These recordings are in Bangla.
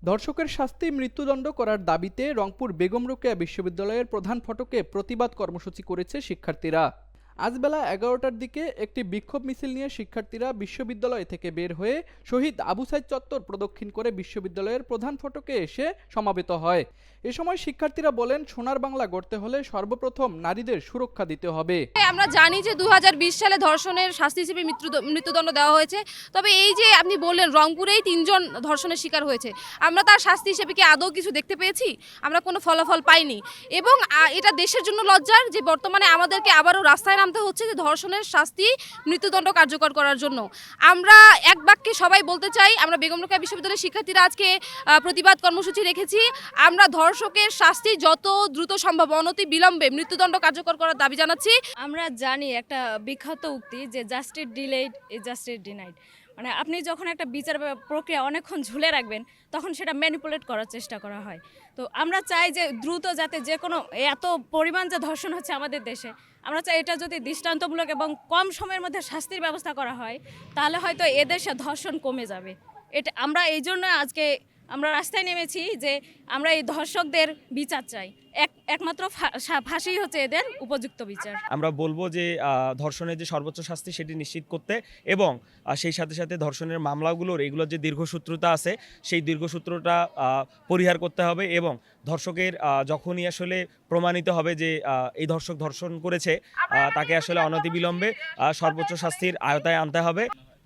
ধর্ষকের শাস্তি মৃত্যুদণ্ড করার দাবিতে রংপুর বেগম রোকেয়া বিশ্ববিদ্যালয়ের প্রধান ফটকে প্রতিবাদ কর্মসূচি করেছে শিক্ষার্থীরা। আজ বেলা 11টার দিকে একটি বিক্ষোভ মিছিল নিয়ে শিক্ষার্থীরা বিশ্ববিদ্যালয় থেকে বের হয়ে শহীদ আবু সাইদ চত্বর প্রদক্ষিণ করে বিশ্ববিদ্যালয়ের প্রধান ফটকে এসে সমাবেত হয়। এ সময় শিক্ষার্থীরা বলেন, সোনার বাংলা গড়তে হলে সর্বপ্রথম নারীদের সুরক্ষা দিতে হবে। আমরা জানি যে 2020 সালে ধর্ষণের শাস্তি হিসেবে মৃত্যুদণ্ড দেওয়া হয়েছে, তবে এই যে আপনি বললেন রংপুরেই 3 জন ধর্ষণের শিকার হয়েছে, আমরা তার শাস্তি হিসেবে কি আদৌ কিছু দেখতে পেয়েছি? আমরা কোনো ফলাফল পাইনি। এবং এটা দেশের জন্য লজ্জার যে বর্তমানে আমাদেরকে আবারও রাস্তায় নামতে হচ্ছে যে ধর্ষণের শাস্তি মৃত্যুদণ্ড কার্যকর করার জন্য। আমরা এক বাক্যে সবাই বলতে চাই, আমরা বেগম রোকেয়া বিশ্ববিদ্যালয়ের শিক্ষার্থীরা আজকে প্রতিবাদ কর্মসূচি রেখেছি। আমরা ধর্ষকের শাস্তি যত দ্রুত সম্ভব অনতি বিলম্বে মৃত্যুদণ্ড কার্যকর করার দাবি জানাচ্ছি। আমরা জানি একটা বিখ্যাত উক্তি যে justice delayed is justice denied, মানে আপনি যখন একটা বিচার প্রক্রিয়া অনেকক্ষণ ঝুলে রাখবেন তখন সেটা ম্যানিপুলেট করার চেষ্টা করা হয়। তো আমরা চাই যে দ্রুত যাতে যে কোনো এত পরিমাণ যে ধর্ষণ হচ্ছে আমাদের দেশে, আমরা চাই এটা যদি দৃষ্টান্তমূলক এবং কম সময়ের মধ্যে শাস্তির ব্যবস্থা করা হয় তাহলে হয়তো এদেশে ধর্ষণ কমে যাবে। এটা আমরা এই জন্য আজকে আমরা রাস্তায় নেমেছি যে আমরা এই ধর্ষকদের বিচার চাই। একমাত্র ফাঁসি হচ্ছে এদের উপযুক্ত বিচার। আমরা বলবো যে ধর্ষণের যে সর্বোচ্চ শাস্তি সেটি নিশ্চিত করতে এবং সেই সাথে সাথে ধর্ষণের মামলাগুলোর এগুলোর যে দীর্ঘসূত্রতা আছে সেই দীর্ঘসূত্রটা পরিহার করতে হবে এবং ধর্ষকের যখনই আসলে প্রমাণিত হবে যে এই ধর্ষক ধর্ষণ করেছে তাকে আসলে অনতিবিলম্বে সর্বোচ্চ শাস্তির আওতায় আনতে হবে।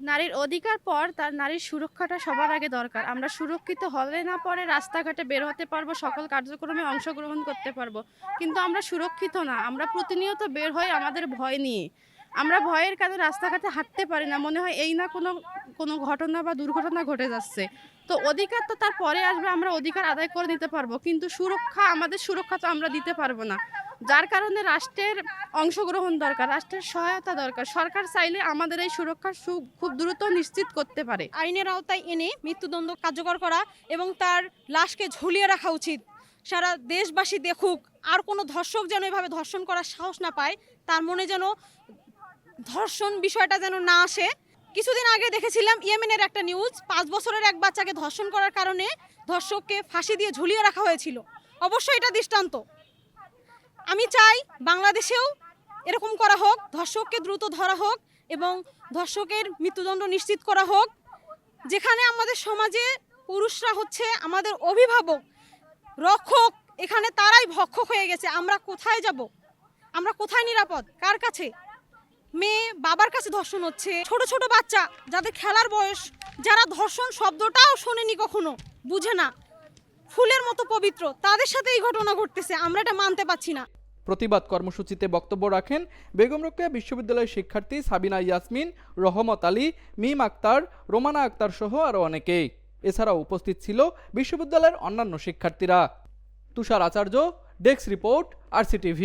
নারীর অধিকার পর তার নারীর সুরক্ষাটা সবার আগে দরকার। আমরা সুরক্ষিত হলে না পরে রাস্তাঘাটে বের হতে পারবো, সকল কার্যক্রমে অংশগ্রহণ করতে পারবো, কিন্তু আমরা সুরক্ষিত না। আমরা প্রতিনিয়ত বের হই আমাদের ভয় নিয়ে। আমরা ভয়ের কারণে রাস্তাঘাটে হাঁটতে পারি না, মনে হয় এই না কোনো ঘটনা বা দুর্ঘটনা ঘটে যাচ্ছে। তো অধিকার তো তার পরে আসবে, আমরা অধিকার আদায় করে নিতে পারবো, কিন্তু আমাদের সুরক্ষা তো আমরা দিতে পারবো না। যার কারণে রাষ্ট্রের অংশগ্রহণ দরকার, রাষ্ট্রের সহায়তা দরকার। সরকার চাইলে আমাদের এই সুরক্ষা খুব দ্রুত নিশ্চিত করতে পারে। আইনের আওতায় এনে মৃত্যুদণ্ড কার্যকর করা এবং তার লাশকে ঝুলিয়ে রাখা উচিত। সারা দেশবাসী দেখুক, আর কোনো ধর্ষক যেন এভাবে ধর্ষণ করার সাহস না পায়, তার মনে যেন ধর্ষণ বিষয়টা যেন না আসে। কিছুদিন আগে দেখেছিলাম ইয়েমেনের একটা নিউজ, 5 বছরের এক বাচ্চাকে ধর্ষণ করার কারণে ধর্ষককে ফাঁসি দিয়ে ঝুলিয়ে রাখা হয়েছিল। অবশ্যই এটা দৃষ্টান্ত। আমি চাই বাংলাদেশেও এরকম করা হোক, ধর্ষককে দ্রুত ধরা হোক এবং ধর্ষকের মৃত্যুদণ্ড নিশ্চিত করা হোক। যেখানে আমাদের সমাজে পুরুষরা হচ্ছে আমাদের অভিভাবক, রক্ষক, এখানে তারাই ভক্ষক হয়ে গেছে। আমরা কোথায় যাব? আমরা কোথায় নিরাপদ? কার কাছে? মেয়ে বাবার কাছে ধর্ষণ হচ্ছে, ছোট ছোট বাচ্চা যাদের খেলার বয়স, যারা ধর্ষণ শব্দটাও শোনেনি কখনো, বুঝে না, ফুলের মতো পবিত্র, তাদের সাথে এই ঘটনা ঘটতেছে। আমরা এটা মানতে পারছি না। প্রতিবাদ কর্মসূচিতে বক্তব্য রাখেন বেগম রোকেয়া বিশ্ববিদ্যালয়ের শিক্ষার্থী সাবিনা ইয়াসমিন, রহমত আলী, মিম আক্তার, রোমানা আক্তার সহ আরও অনেকেই। এছাড়াও উপস্থিত ছিল বিশ্ববিদ্যালয়ের অন্যান্য শিক্ষার্থীরা। তুষার আচার্য, ডেস্ক রিপোর্ট, RCTV।